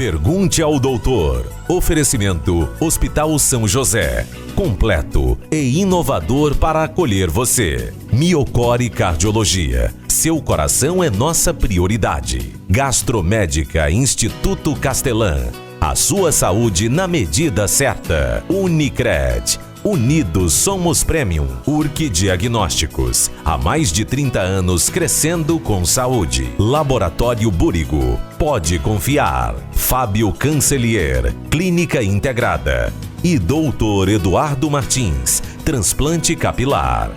Pergunte ao doutor. Oferecimento Hospital São José. Completo e inovador para acolher você. Miocore Cardiologia. Seu coração é nossa prioridade. Gastromédica Instituto Castelã. A sua saúde na medida certa. Unicred. Unidos somos Premium. Urque Diagnósticos. Há mais de 30 anos crescendo com saúde. Laboratório Búrigo. Pode confiar. Fábio Cancelier. Clínica Integrada. E Doutor Eduardo Martins. Transplante capilar.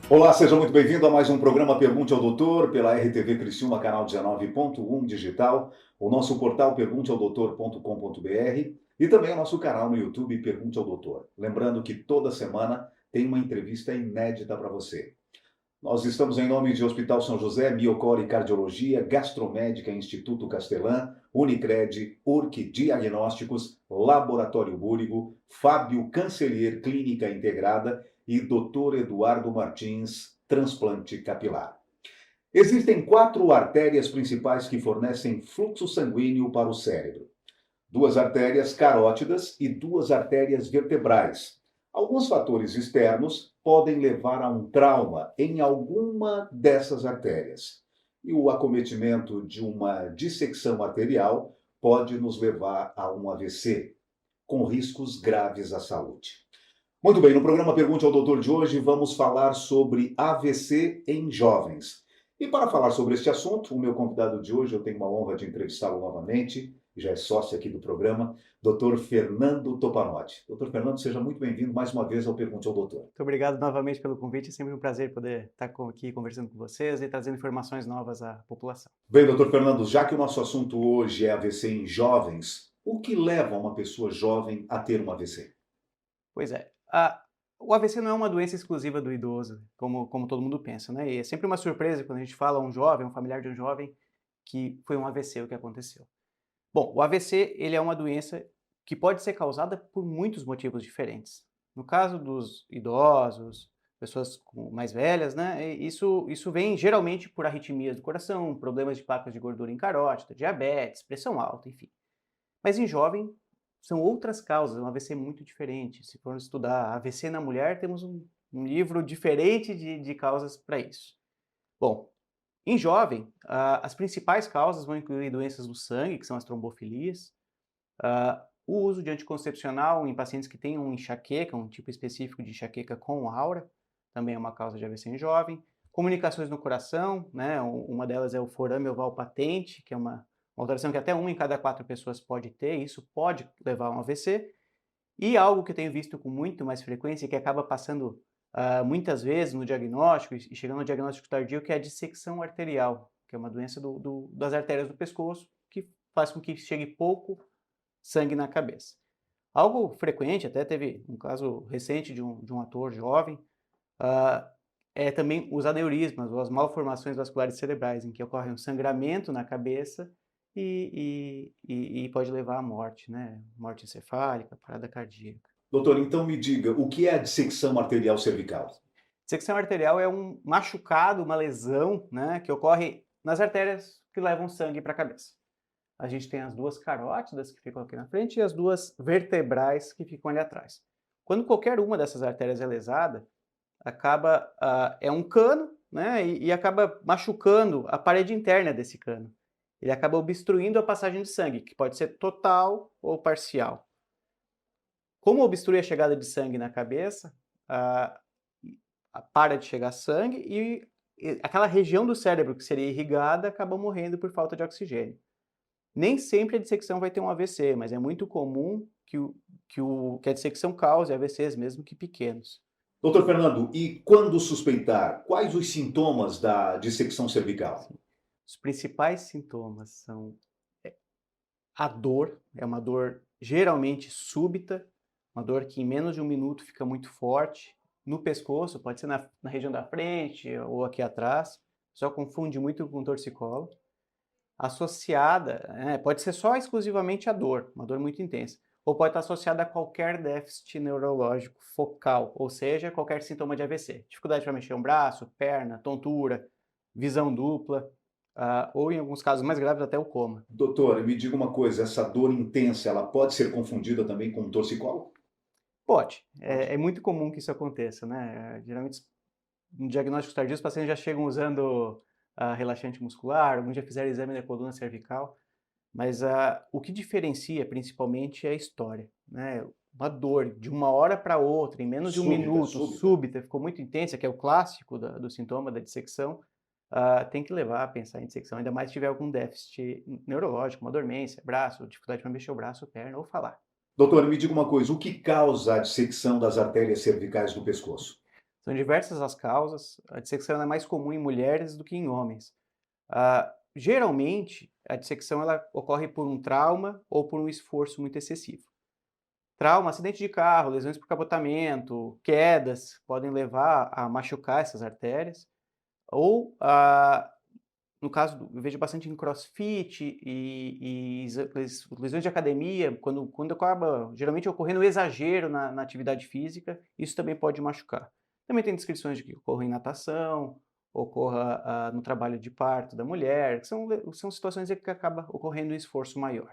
Olá, seja muito bem-vindo a mais um programa Pergunte ao Doutor, pela RTV Criciúma, canal 19.1 digital, o nosso portal pergunteaodoutor.com.br e também o nosso canal no YouTube Pergunte ao Doutor. Lembrando que toda semana tem uma entrevista inédita para você. Nós estamos em nome de Hospital São José, Miocore Cardiologia, Gastromédica Instituto Castelã, Unicred, Urque Diagnósticos, Laboratório Búrigo, Fábio Cancelier Clínica Integrada e Dr. Eduardo Martins, transplante capilar. Existem 4 artérias principais que fornecem fluxo sanguíneo para o cérebro. 2 artérias carótidas e 2 artérias vertebrais. Alguns fatores externos podem levar a um trauma em alguma dessas artérias. E o acometimento de uma dissecção arterial pode nos levar a um AVC, com riscos graves à saúde. Muito bem, no programa Pergunte ao Doutor de hoje vamos falar sobre AVC em jovens. E para falar sobre este assunto, o meu convidado de hoje, eu tenho uma honra de entrevistá-lo novamente, já é sócio aqui do programa, Dr. Fernando Topanotti. Dr. Fernando, seja muito bem-vindo mais uma vez ao Pergunte ao Doutor. Muito obrigado novamente pelo convite, é sempre um prazer poder estar aqui conversando com vocês e trazendo informações novas à população. Bem, Dr. Fernando, já que o nosso assunto hoje é AVC em jovens, o que leva uma pessoa jovem a ter um AVC? Pois é, o AVC não é uma doença exclusiva do idoso, como todo mundo pensa, né? E é sempre uma surpresa quando a gente fala a um jovem, um familiar de um jovem, que foi um AVC o que aconteceu. Bom, o AVC ele é uma doença que pode ser causada por muitos motivos diferentes. No caso dos idosos, pessoas mais velhas, né? Isso vem geralmente por arritmias do coração, problemas de placas de gordura em carótida, diabetes, pressão alta, enfim. Mas em jovem, são outras causas, um AVC muito diferente. Se formos estudar AVC na mulher, temos um livro diferente de causas para isso. Bom, em jovem, as principais causas vão incluir doenças do sangue, que são as trombofilias, o uso de anticoncepcional em pacientes que tenham enxaqueca, um tipo específico de enxaqueca com aura, também é uma causa de AVC em jovem, comunicações no coração, né? Uma delas é o forame oval patente, que é uma alteração que até 1 em cada 4 pessoas pode ter, e isso pode levar a um AVC. E algo que eu tenho visto com muito mais frequência e que acaba passando muitas vezes no diagnóstico e chegando no diagnóstico tardio, que é a dissecção arterial, que é uma doença das artérias do pescoço, que faz com que chegue pouco sangue na cabeça. Algo frequente, até teve um caso recente de um ator jovem, é também os aneurismas, ou as malformações vasculares cerebrais, em que ocorre um sangramento na cabeça e pode levar à morte, né? Morte encefálica, parada cardíaca. Doutor, então me diga, o que é a dissecção arterial cervical? Dissecção arterial é um machucado, uma lesão, né, que ocorre nas artérias que levam sangue para a cabeça. A gente tem as 2 carótidas que ficam aqui na frente e as 2 vertebrais que ficam ali atrás. Quando qualquer uma dessas artérias é lesada, é um cano, né, e acaba machucando a parede interna desse cano. Ele acaba obstruindo a passagem de sangue, que pode ser total ou parcial. Como obstrui a chegada de sangue na cabeça, para de chegar sangue e aquela região do cérebro que seria irrigada acaba morrendo por falta de oxigênio. Nem sempre a dissecção vai ter um AVC, mas é muito comum que a dissecção cause AVCs, mesmo que pequenos. Doutor Fernando, e quando suspeitar, quais os sintomas da dissecção cervical? Os principais sintomas são a dor, é uma dor geralmente súbita, uma dor que em menos de 1 minuto fica muito forte, no pescoço, pode ser na região da frente ou aqui atrás, só confunde muito com torcicolo. associada, pode ser só exclusivamente a dor, uma dor muito intensa, ou pode estar associada a qualquer déficit neurológico focal, ou seja, qualquer sintoma de AVC. Dificuldade para mexer um braço, perna, tontura, visão dupla, ou em alguns casos mais graves até o coma. Doutor, me diga uma coisa, essa dor intensa, ela pode ser confundida também com torcicolo? Pode. É muito comum que isso aconteça, né? Geralmente, no diagnóstico tardio, os pacientes já chegam usando relaxante muscular, alguns já fizeram exame da coluna cervical, mas o que diferencia principalmente é a história, né? Uma dor de uma hora para outra, em menos de um minuto, súbita, ficou muito intensa, que é o clássico do sintoma da dissecção, tem que levar a pensar em dissecção, ainda mais se tiver algum déficit neurológico, uma dormência, braço, dificuldade para mexer o braço, perna ou falar. Doutor, me diga uma coisa, o que causa a dissecção das artérias cervicais do pescoço? São diversas as causas, a dissecção é mais comum em mulheres do que em homens. Geralmente, a dissecção ela ocorre por um trauma ou por um esforço muito excessivo. Trauma, acidente de carro, lesões por capotamento, quedas podem levar a machucar essas artérias. Ou, no caso, eu vejo bastante em crossfit e lesões de academia, quando acaba geralmente ocorrendo um exagero na atividade física, isso também pode machucar. Também tem descrições de que ocorre em natação, ocorra no trabalho de parto da mulher, que são situações em que acaba ocorrendo um esforço maior.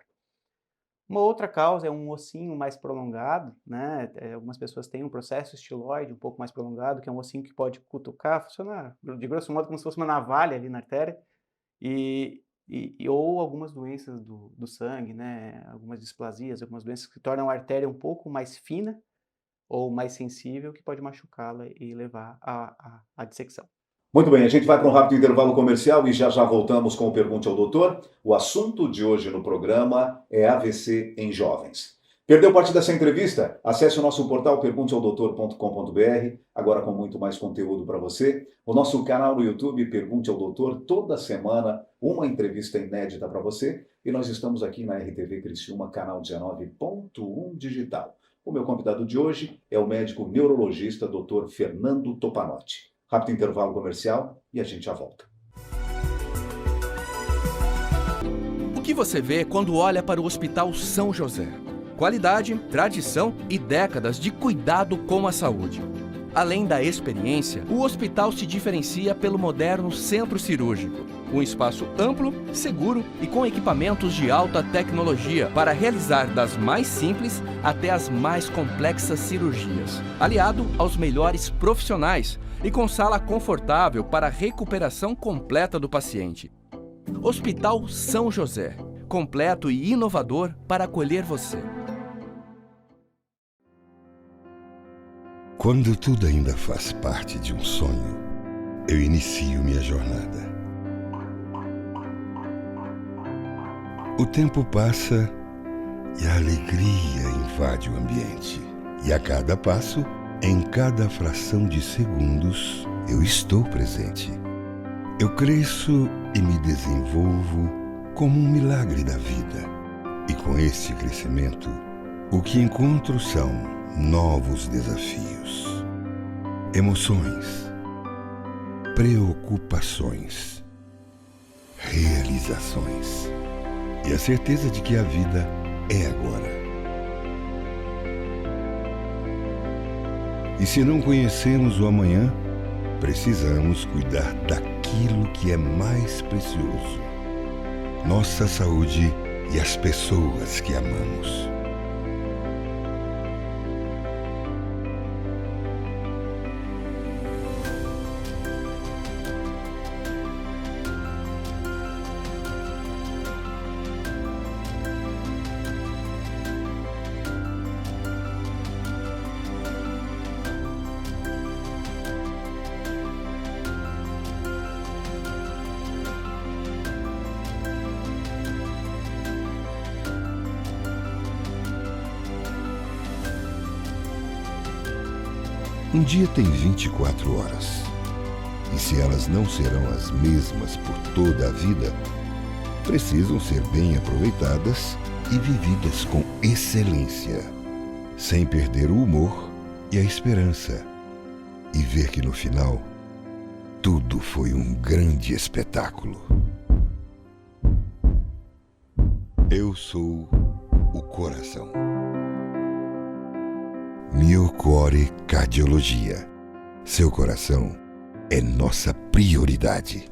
Uma outra causa é um ossinho mais prolongado, né? Algumas pessoas têm um processo estiloide um pouco mais prolongado, que é um ossinho que pode cutucar, funciona de grosso modo como se fosse uma navalha ali na artéria, ou algumas doenças do sangue, né? Algumas displasias, algumas doenças que tornam a artéria um pouco mais fina ou mais sensível, que pode machucá-la e levar à dissecção. Muito bem, a gente vai para um rápido intervalo comercial e já voltamos com o Pergunte ao Doutor. O assunto de hoje no programa é AVC em jovens. Perdeu parte dessa entrevista? Acesse o nosso portal pergunteaodoutor.com.br, agora com muito mais conteúdo para você. O nosso canal no YouTube, Pergunte ao Doutor, toda semana uma entrevista inédita para você. E nós estamos aqui na RTV Criciúma, canal 19.1 digital. O meu convidado de hoje é o médico neurologista Dr. Fernando Topanotti. Rápido intervalo comercial e a gente já volta. O que você vê quando olha para o Hospital São José? Qualidade, tradição e décadas de cuidado com a saúde. Além da experiência, o hospital se diferencia pelo moderno centro cirúrgico. Um espaço amplo, seguro e com equipamentos de alta tecnologia para realizar das mais simples até as mais complexas cirurgias. Aliado aos melhores profissionais e com sala confortável para a recuperação completa do paciente. Hospital São José, completo e inovador para acolher você. Quando tudo ainda faz parte de um sonho, eu inicio minha jornada. O tempo passa e a alegria invade o ambiente. E a cada passo, em cada fração de segundos, eu estou presente. Eu cresço e me desenvolvo como um milagre da vida. E com esse crescimento, o que encontro são novos desafios, emoções, preocupações, realizações e a certeza de que a vida é agora. E se não conhecemos o amanhã, precisamos cuidar daquilo que é mais precioso: nossa saúde e as pessoas que amamos. Um dia tem 24 horas. E se elas não serão as mesmas por toda a vida, precisam ser bem aproveitadas e vividas com excelência, sem perder o humor e a esperança, e ver que no final, tudo foi um grande espetáculo. Eu sou o coração. Miocore Cardiologia. Seu coração é nossa prioridade.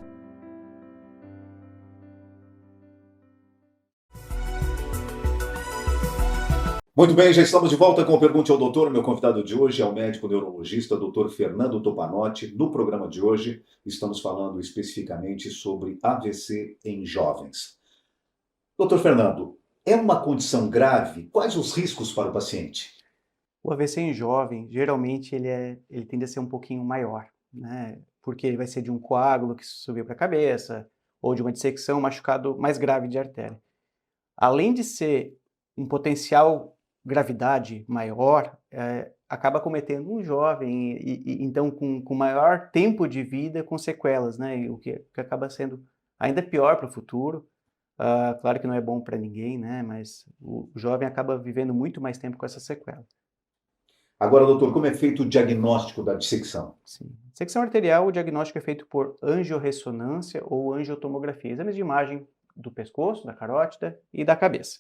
Muito bem, já estamos de volta com o Pergunte ao Doutor. Meu convidado de hoje é o médico neurologista Dr. Fernando Topanotti. No programa de hoje, estamos falando especificamente sobre AVC em jovens. Dr. Fernando, é uma condição grave? Quais os riscos para o paciente? O AVC em jovem, geralmente, ele tende a ser um pouquinho maior, né? Porque ele vai ser de um coágulo que subiu para a cabeça, ou de uma dissecção, um machucado mais grave de artéria. Além de ser um potencial gravidade maior, acaba cometendo um jovem, então com maior tempo de vida com sequelas, né? O que acaba sendo ainda pior para o futuro. Claro que não é bom para ninguém, né? Mas o jovem acaba vivendo muito mais tempo com essa sequela. Agora, doutor, como é feito o diagnóstico da dissecção? Sim. Dissecção arterial, o diagnóstico é feito por angiorressonância ou angiotomografia, exames de imagem do pescoço, da carótida e da cabeça.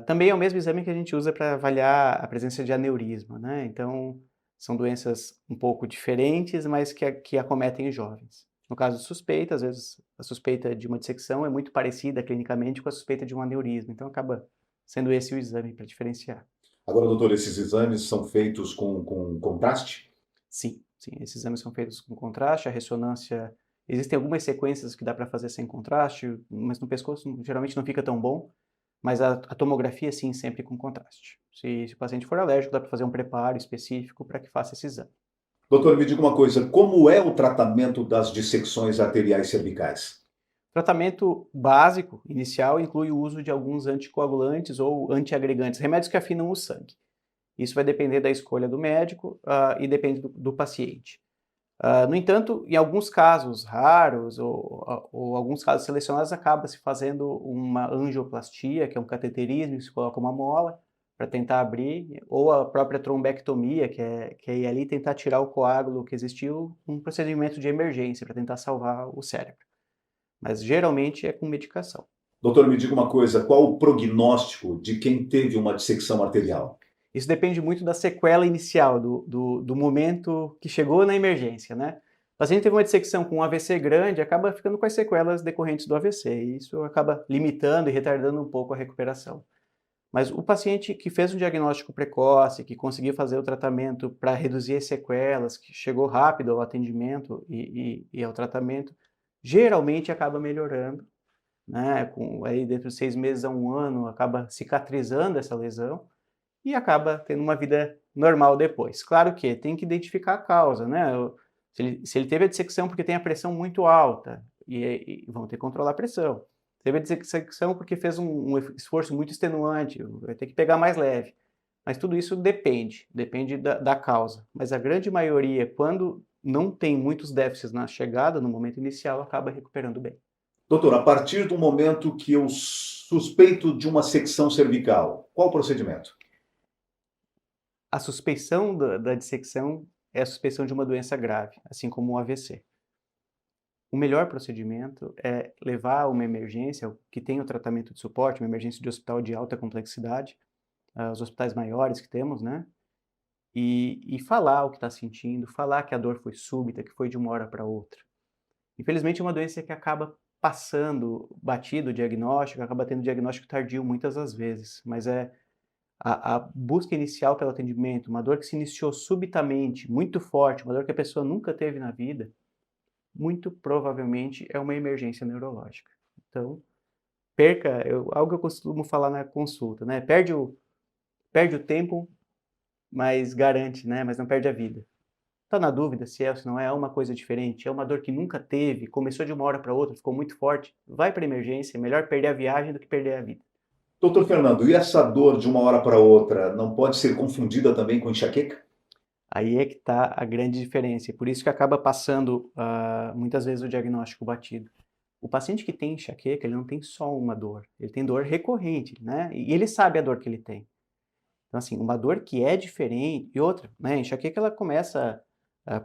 Também é o mesmo exame que a gente usa para avaliar a presença de aneurisma, né? Então, são doenças um pouco diferentes, mas que acometem os jovens. No caso de suspeita, às vezes a suspeita de uma dissecção é muito parecida clinicamente com a suspeita de um aneurisma, então acaba sendo esse o exame para diferenciar. Agora, doutor, esses exames são feitos com contraste? Sim, esses exames são feitos com contraste, a ressonância, existem algumas sequências que dá para fazer sem contraste, mas no pescoço geralmente não fica tão bom, mas a tomografia sim, sempre com contraste. Se o paciente for alérgico, dá para fazer um preparo específico para que faça esse exame. Doutor, me diga uma coisa, como é o tratamento das dissecções arteriais cervicais? O tratamento básico, inicial, inclui o uso de alguns anticoagulantes ou antiagregantes, remédios que afinam o sangue. Isso vai depender da escolha do médico e depende do paciente. No entanto, em alguns casos raros ou alguns casos selecionados, acaba-se fazendo uma angioplastia, que é um cateterismo, que se coloca uma mola para tentar abrir, ou a própria trombectomia, que é ir ali tentar tirar o coágulo que existiu, um procedimento de emergência para tentar salvar o cérebro. Mas geralmente é com medicação. Doutor, me diga uma coisa, qual o prognóstico de quem teve uma dissecção arterial? Isso depende muito da sequela inicial, do momento que chegou na emergência, né? O paciente teve uma dissecção com um AVC grande, acaba ficando com as sequelas decorrentes do AVC, e isso acaba limitando e retardando um pouco a recuperação. Mas o paciente que fez um diagnóstico precoce, que conseguiu fazer o tratamento para reduzir as sequelas, que chegou rápido ao atendimento e ao tratamento, geralmente acaba melhorando, né? Aí dentro de 6 meses a 1 ano, acaba cicatrizando essa lesão e acaba tendo uma vida normal depois. Claro que tem que identificar a causa, né? Se ele teve a dissecção porque tem a pressão muito alta, e vão ter que controlar a pressão. Teve a dissecção porque fez um esforço muito extenuante, vai ter que pegar mais leve. Mas tudo isso depende da causa. Mas a grande maioria, quando não tem muitos déficits na chegada, no momento inicial, acaba recuperando bem. Doutor, a partir do momento que eu suspeito de uma secção cervical, qual o procedimento? A suspeição da dissecção é a suspeição de uma doença grave, assim como o AVC. O melhor procedimento é levar a uma emergência que tenha o tratamento de suporte, uma emergência de hospital de alta complexidade, os hospitais maiores que temos, né? E falar o que está sentindo, falar que a dor foi súbita, que foi de uma hora para outra. Infelizmente é uma doença que acaba passando batido o diagnóstico, acaba tendo diagnóstico tardio muitas das vezes, mas a busca inicial pelo atendimento, uma dor que se iniciou subitamente, muito forte, uma dor que a pessoa nunca teve na vida, muito provavelmente é uma emergência neurológica. Então, algo que eu costumo falar na consulta, né? Perde o tempo, mas garante, né? Mas não perde a vida. Está na dúvida se é ou se não é uma coisa diferente, é uma dor que nunca teve, começou de uma hora para outra, ficou muito forte, vai para a emergência, é melhor perder a viagem do que perder a vida. Doutor Fernando, e essa dor de uma hora para outra não pode ser confundida também com enxaqueca? Aí é que está a grande diferença, e por isso que acaba passando muitas vezes o diagnóstico batido. O paciente que tem enxaqueca, ele não tem só uma dor, ele tem dor recorrente, né? E ele sabe a dor que ele tem. Então, assim, uma dor que é diferente, e outra, né? A enxaqueca, ela começa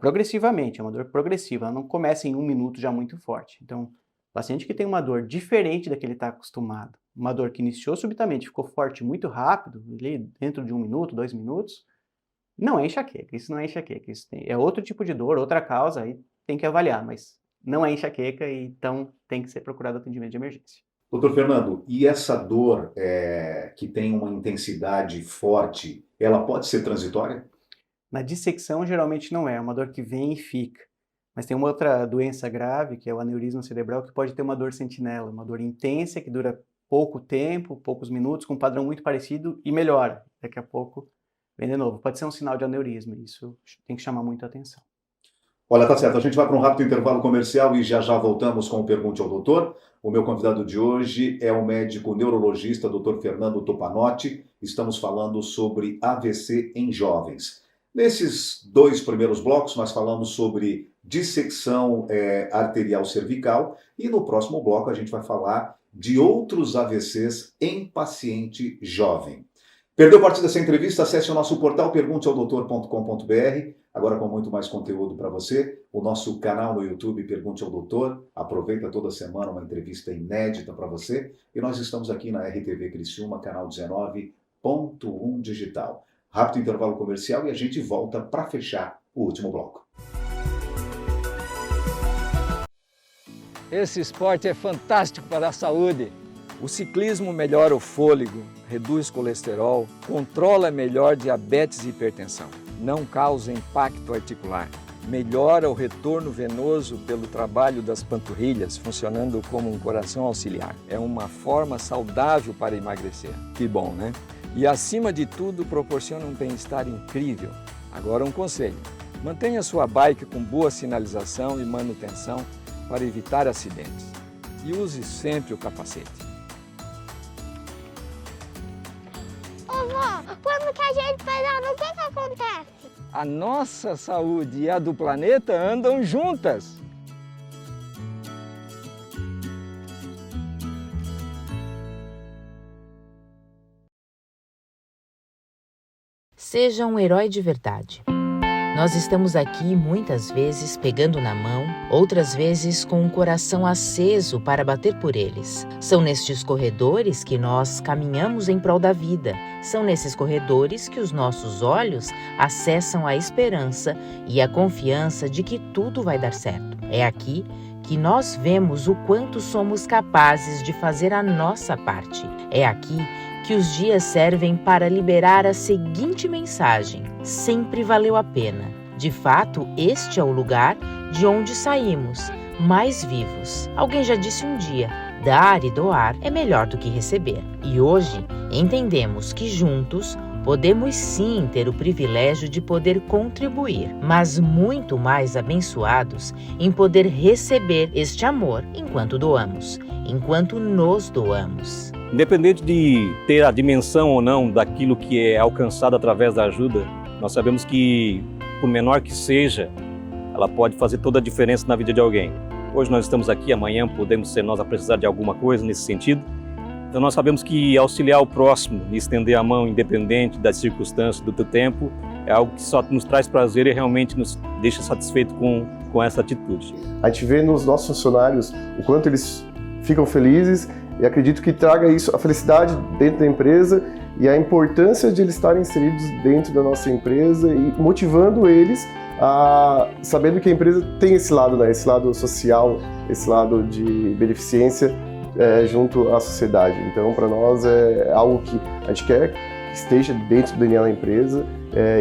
progressivamente, é uma dor progressiva, ela não começa em 1 minuto já muito forte. Então, o Paciente que tem uma dor diferente da que ele está acostumado, uma dor que iniciou subitamente, ficou forte muito rápido, ali dentro de 1 minuto, 2 minutos, não é enxaqueca, isso não é enxaqueca, é outro tipo de dor, outra causa, aí tem que avaliar, mas não é enxaqueca, então tem que ser procurado atendimento de emergência. Doutor Fernando, e essa dor que tem uma intensidade forte, ela pode ser transitória? Na dissecção, geralmente não é uma dor que vem e fica. Mas tem uma outra doença grave, que é o aneurisma cerebral, que pode ter uma dor sentinela, uma dor intensa que dura pouco tempo, poucos minutos, com um padrão muito parecido e melhora. Daqui a pouco vem de novo. Pode ser um sinal de aneurisma, isso tem que chamar muito a atenção. Olha, tá certo. A gente vai para um rápido intervalo comercial e já voltamos com o Pergunte ao Doutor. O meu convidado de hoje é o médico neurologista Dr. Fernando Topanotti. Estamos falando sobre AVC em jovens. Nesses 2 primeiros blocos, nós falamos sobre dissecção arterial cervical e no próximo bloco a gente vai falar de outros AVCs em paciente jovem. Perdeu parte dessa entrevista? Acesse o nosso portal pergunteaodoutor.com.br. Agora com muito mais conteúdo para você. O nosso canal no YouTube, Pergunte ao Doutor. Aproveita toda semana uma entrevista inédita para você. E nós estamos aqui na RTV Criciúma, canal 19.1 digital. Rápido intervalo comercial e a gente volta para fechar o último bloco. Esse esporte é fantástico para a saúde. O ciclismo melhora o fôlego, reduz colesterol, controla melhor diabetes e hipertensão, não causa impacto articular, melhora o retorno venoso pelo trabalho das panturrilhas, funcionando como um coração auxiliar. É uma forma saudável para emagrecer. Que bom, né? E acima de tudo, proporciona um bem-estar incrível. Agora um conselho, mantenha sua bike com boa sinalização e manutenção para evitar acidentes. E use sempre o capacete. Vó, quando que a gente pedala, o que acontece? A nossa saúde e a do planeta andam juntas. Seja um herói de verdade. Nós estamos aqui muitas vezes pegando na mão, outras vezes com um coração aceso para bater por eles. São nestes corredores que nós caminhamos em prol da vida. São nesses corredores que os nossos olhos acessam a esperança e a confiança de que tudo vai dar certo. É aqui que nós vemos o quanto somos capazes de fazer a nossa parte. É aqui que os dias servem para liberar a seguinte mensagem: sempre valeu a pena. De fato, este é o lugar de onde saímos, mais vivos. Alguém já disse um dia: dar e doar é melhor do que receber. E hoje entendemos que juntos podemos sim ter o privilégio de poder contribuir, mas muito mais abençoados em poder receber este amor enquanto doamos, enquanto nos doamos. Independente de ter a dimensão ou não daquilo que é alcançado através da ajuda, nós sabemos que, por menor que seja, ela pode fazer toda a diferença na vida de alguém. Hoje nós estamos aqui, amanhã podemos ser nós a precisar de alguma coisa nesse sentido. Então nós sabemos que auxiliar o próximo e estender a mão independente das circunstâncias do tempo é algo que só nos traz prazer e realmente nos deixa satisfeito com essa atitude. A gente vê nos nossos funcionários o quanto eles ficam felizes e acredito que traga isso, a felicidade dentro da empresa e a importância de eles estarem inseridos dentro da nossa empresa e motivando eles sabendo que a empresa tem esse lado, né? Esse lado social, esse lado de beneficência junto à sociedade. Então, para nós é algo que a gente quer que esteja dentro do DNA da empresa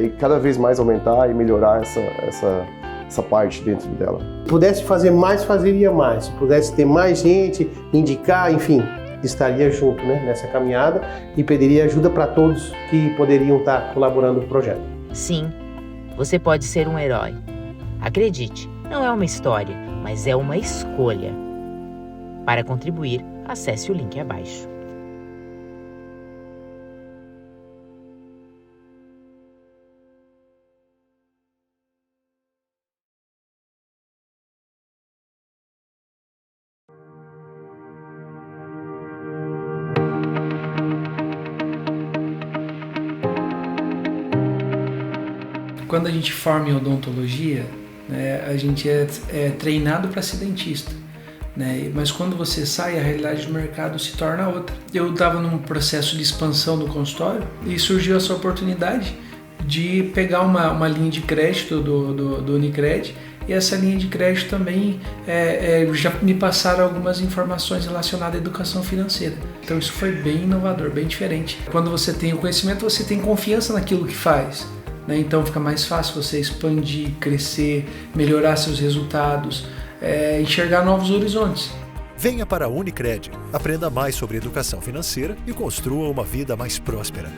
e cada vez mais aumentar e melhorar essa parte dentro dela. Se pudesse fazer mais, fazeria mais. Se pudesse ter mais gente, indicar, enfim, estaria junto, né, nessa caminhada e pediria ajuda para todos que poderiam estar colaborando com o projeto. Sim, você pode ser um herói. Acredite, não é uma história, mas é uma escolha. Para contribuir, acesse o link abaixo. Quando a gente forma em odontologia, né, a gente é treinado para ser dentista. né? Mas quando você sai, a realidade do mercado se torna outra. Eu estava num processo de expansão do consultório e surgiu essa oportunidade de pegar uma linha de crédito do Unicred, e essa linha de crédito também já me passaram algumas informações relacionadas à educação financeira. Então isso foi bem inovador, bem diferente. Quando você tem o conhecimento, você tem confiança naquilo que faz, né? Então fica mais fácil você expandir, crescer, melhorar seus resultados, enxergar novos horizontes. Venha para a Unicred, aprenda mais sobre educação financeira e construa uma vida mais próspera.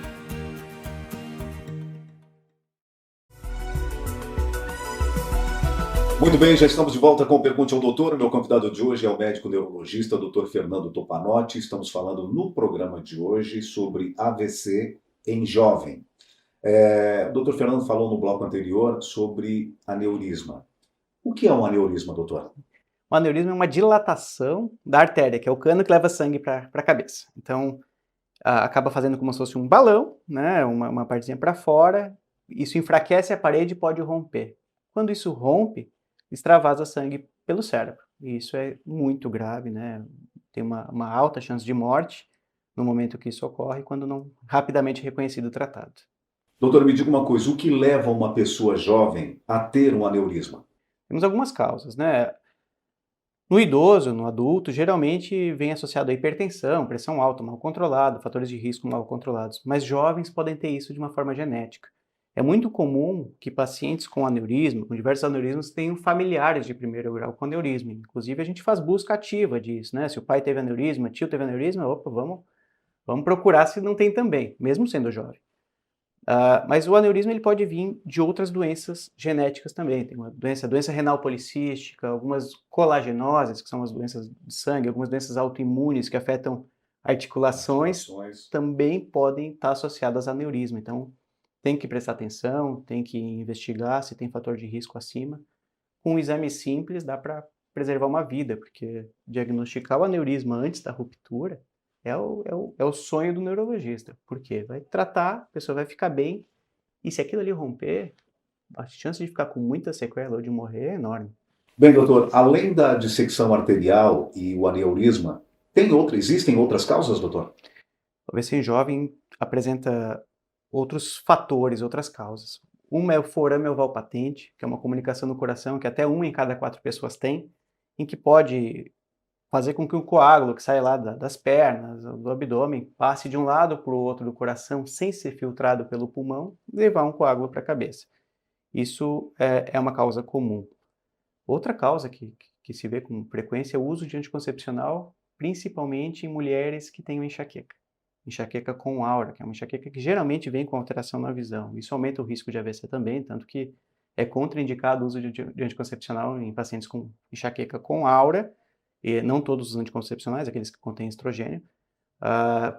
Muito bem, já estamos de volta com o Pergunte ao Doutor. O meu convidado de hoje é o médico neurologista, Dr. Fernando Topanotti. Estamos falando no programa de hoje sobre AVC em jovem. O Dr. Fernando falou no bloco anterior sobre aneurisma. O que é um aneurisma, doutor? O aneurisma é uma dilatação da artéria, que é o cano que leva sangue para a cabeça. Então, acaba fazendo como se fosse um balão, né? Uma partezinha para fora. Isso enfraquece a parede e pode romper. Quando isso rompe, extravasa sangue pelo cérebro. E isso é muito grave, né? Tem uma alta chance de morte no momento que isso ocorre, quando não rapidamente reconhecido e tratado. Doutor, me diga uma coisa, o que leva uma pessoa jovem a ter um aneurisma? Temos algumas causas, né? No idoso, no adulto, geralmente vem associado a hipertensão, pressão alta mal controlada, fatores de risco mal controlados, mas jovens podem ter isso de uma forma genética. É muito comum que pacientes com aneurisma, com diversos aneurismas, tenham familiares de primeiro grau com aneurisma. Inclusive, a gente faz busca ativa disso, né? Se o pai teve aneurisma, tio teve aneurisma, opa, vamos procurar se não tem também, mesmo sendo jovem. Mas o aneurisma ele pode vir de outras doenças genéticas também. Tem uma doença renal policística, algumas colagenoses, que são as doenças de sangue, algumas doenças autoimunes que afetam articulações, também podem estar associadas a aneurisma. Então, tem que prestar atenção, tem que investigar se tem fator de risco acima. Com um exame simples dá para preservar uma vida, porque diagnosticar o aneurisma antes da ruptura é o sonho do neurologista. Por quê? Vai tratar, a pessoa vai ficar bem, e se aquilo ali romper, a chance de ficar com muita sequela ou de morrer é enorme. Bem, doutor, além da dissecção arterial e o aneurisma, existem outras causas, doutor? O AVC em jovem apresenta outros fatores, outras causas. Uma é o forame oval patente, que é uma comunicação no coração que até 1 em cada 4 pessoas tem, em que pode fazer com que o coágulo que sai lá das pernas, do abdômen, passe de um lado para o outro do coração sem ser filtrado pelo pulmão e levar um coágulo para a cabeça. Isso é uma causa comum. Outra causa que se vê com frequência é o uso de anticoncepcional, principalmente em mulheres que têm enxaqueca. Enxaqueca com aura, que é uma enxaqueca que geralmente vem com alteração na visão. Isso aumenta o risco de AVC também, tanto que é contraindicado o uso de anticoncepcional em pacientes com enxaqueca com aura, e não todos os anticoncepcionais, aqueles que contêm estrogênio,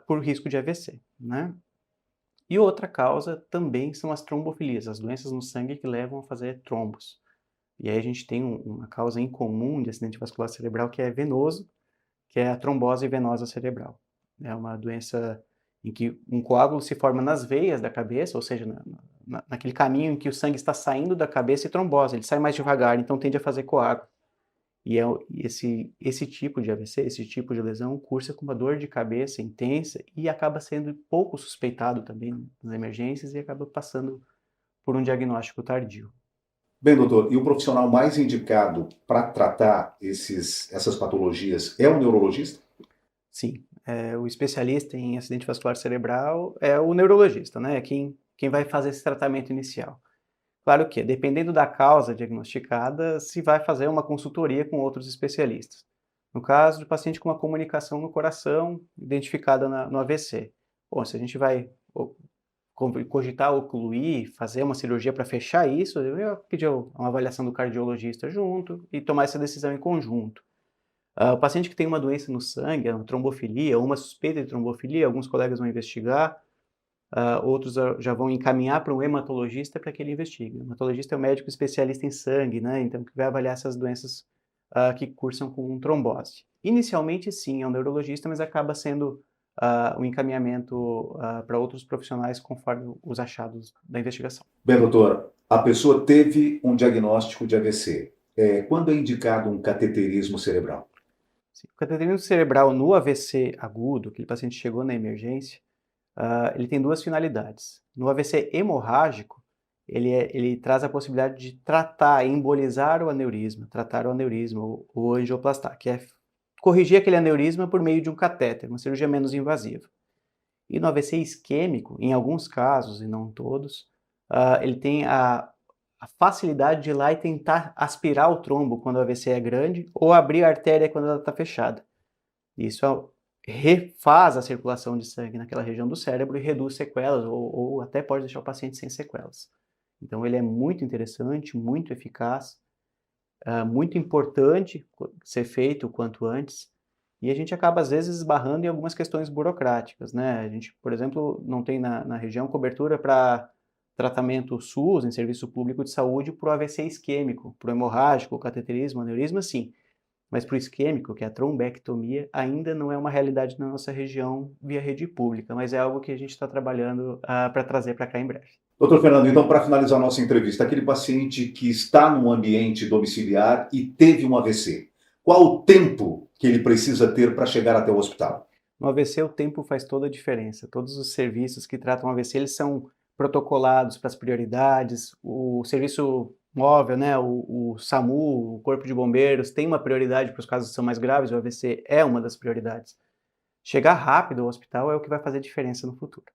por risco de AVC, né? E outra causa também são as trombofilias, as doenças no sangue que levam a fazer trombos. E aí a gente tem uma causa incomum de acidente vascular cerebral que é venoso, que é a trombose venosa cerebral. É uma doença em que um coágulo se forma nas veias da cabeça, ou seja, naquele caminho em que o sangue está saindo da cabeça e trombose, ele sai mais devagar, então tende a fazer coágulo. E esse tipo de AVC, esse tipo de lesão, cursa com uma dor de cabeça intensa e acaba sendo pouco suspeitado também nas emergências e acaba passando por um diagnóstico tardio. Bem, doutor, e o profissional mais indicado para tratar essas patologias é o neurologista? Sim. O especialista em acidente vascular cerebral é o neurologista, né? Quem vai fazer esse tratamento inicial. Claro que, dependendo da causa diagnosticada, se vai fazer uma consultoria com outros especialistas. No caso de paciente com uma comunicação no coração identificada no AVC. Bom, se a gente vai cogitar ocluir, fazer uma cirurgia para fechar isso, eu ia pedir uma avaliação do cardiologista junto e tomar essa decisão em conjunto. O paciente que tem uma doença no sangue, uma trombofilia ou uma suspeita de trombofilia, alguns colegas vão investigar, outros já vão encaminhar para um hematologista para que ele investigue. O hematologista é o médico especialista em sangue, né? Então que vai avaliar essas doenças que cursam com trombose. Inicialmente sim, é um neurologista, mas acaba sendo um encaminhamento para outros profissionais conforme os achados da investigação. Bem, doutor, a pessoa teve um diagnóstico de AVC. Quando é indicado um cateterismo cerebral? O cateterismo cerebral no AVC agudo, aquele paciente chegou na emergência, ele tem duas finalidades. No AVC hemorrágico, ele traz a possibilidade de tratar, embolizar o aneurisma, tratar o aneurisma, ou angioplastar, que é corrigir aquele aneurisma por meio de um catéter, uma cirurgia menos invasiva. E no AVC isquêmico, em alguns casos, e não todos, ele tem a facilidade de ir lá e tentar aspirar o trombo quando o AVC é grande, ou abrir a artéria quando ela está fechada. Isso refaz a circulação de sangue naquela região do cérebro e reduz sequelas, ou até pode deixar o paciente sem sequelas. Então ele é muito interessante, muito eficaz, muito importante ser feito o quanto antes, e a gente acaba às vezes esbarrando em algumas questões burocráticas, né? A gente, por exemplo, não tem na região cobertura para tratamento SUS, em serviço público de saúde, para o AVC isquêmico, para o hemorrágico, o cateterismo, o aneurisma, sim. Mas para o isquêmico, que é a trombectomia, ainda não é uma realidade na nossa região via rede pública, mas é algo que a gente está trabalhando para trazer para cá em breve. Doutor Fernando, então, para finalizar a nossa entrevista, aquele paciente que está num ambiente domiciliar e teve um AVC, qual o tempo que ele precisa ter para chegar até o hospital? No AVC, o tempo faz toda a diferença. Todos os serviços que tratam AVC, eles são protocolados para as prioridades. O serviço móvel, né, o SAMU, o Corpo de Bombeiros, tem uma prioridade para os casos que são mais graves, o AVC é uma das prioridades. Chegar rápido ao hospital é o que vai fazer diferença no futuro,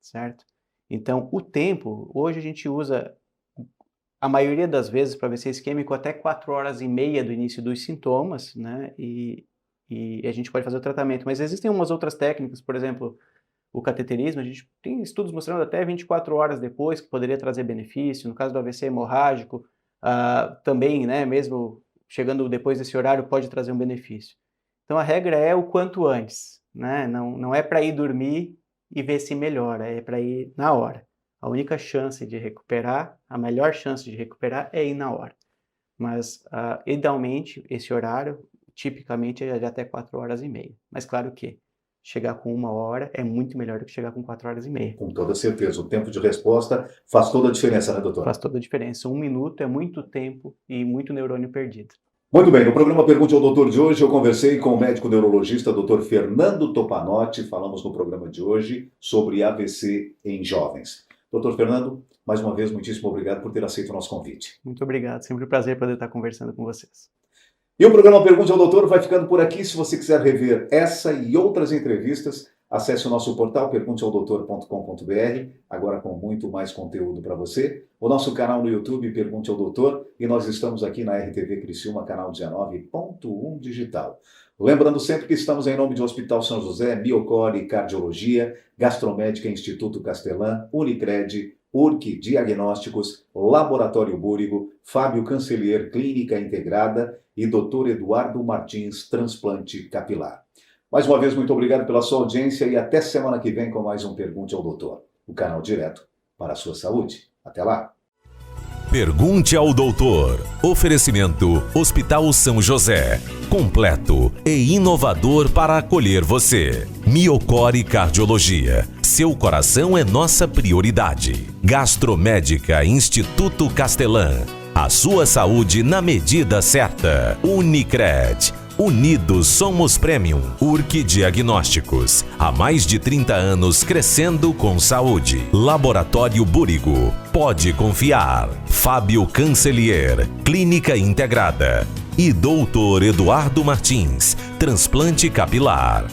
certo? Então, o tempo, hoje a gente usa, a maioria das vezes, para AVC isquêmico, até 4 horas e meia do início dos sintomas, né, e a gente pode fazer o tratamento. Mas existem umas outras técnicas, por exemplo, o cateterismo, a gente tem estudos mostrando até 24 horas depois que poderia trazer benefício. No caso do AVC hemorrágico, também, né, mesmo chegando depois desse horário, pode trazer um benefício. Então, a regra é o quanto antes, né? Não é para ir dormir e ver se melhora, é para ir na hora. A única chance de recuperar, a melhor chance de recuperar é ir na hora. Mas, idealmente, esse horário, tipicamente, é de até 4 horas e meia. Mas, claro que chegar com 1 hora é muito melhor do que chegar com 4 horas e meia. Com toda certeza. O tempo de resposta faz toda a diferença, né, doutor? Faz toda a diferença. 1 minuto é muito tempo e muito neurônio perdido. Muito bem, no programa Pergunte ao Doutor de hoje, eu conversei com o médico neurologista Dr. Fernando Topanotti. Falamos no programa de hoje sobre AVC em jovens. Doutor Fernando, mais uma vez, muitíssimo obrigado por ter aceito o nosso convite. Muito obrigado, sempre um prazer poder estar conversando com vocês. E o programa Pergunte ao Doutor vai ficando por aqui. Se você quiser rever essa e outras entrevistas, acesse o nosso portal pergunteaodoutor.com.br, agora com muito mais conteúdo para você. O nosso canal no YouTube, Pergunte ao Doutor, e nós estamos aqui na RTV Criciúma, canal 19.1 digital. Lembrando sempre que estamos em nome de Hospital São José, Miocore e Cardiologia, Gastromédica Instituto Castelã, Unicred, URC Diagnósticos, Laboratório Búrigo, Fábio Cancelier Clínica Integrada e Dr. Eduardo Martins Transplante Capilar. Mais uma vez, muito obrigado pela sua audiência e até semana que vem com mais um Pergunte ao Doutor, o canal direto para a sua saúde. Até lá! Pergunte ao Doutor. Oferecimento Hospital São José. Completo e inovador para acolher você. Miocore Cardiologia. Seu coração é nossa prioridade. Gastromédica Instituto Castelã. A sua saúde na medida certa. Unicred. Unidos somos Premium. URC Diagnósticos. Há mais de 30 anos crescendo com saúde. Laboratório Búrigo. Pode confiar. Fábio Cancelier. Clínica Integrada. E Dr. Eduardo Martins. Transplante Capilar.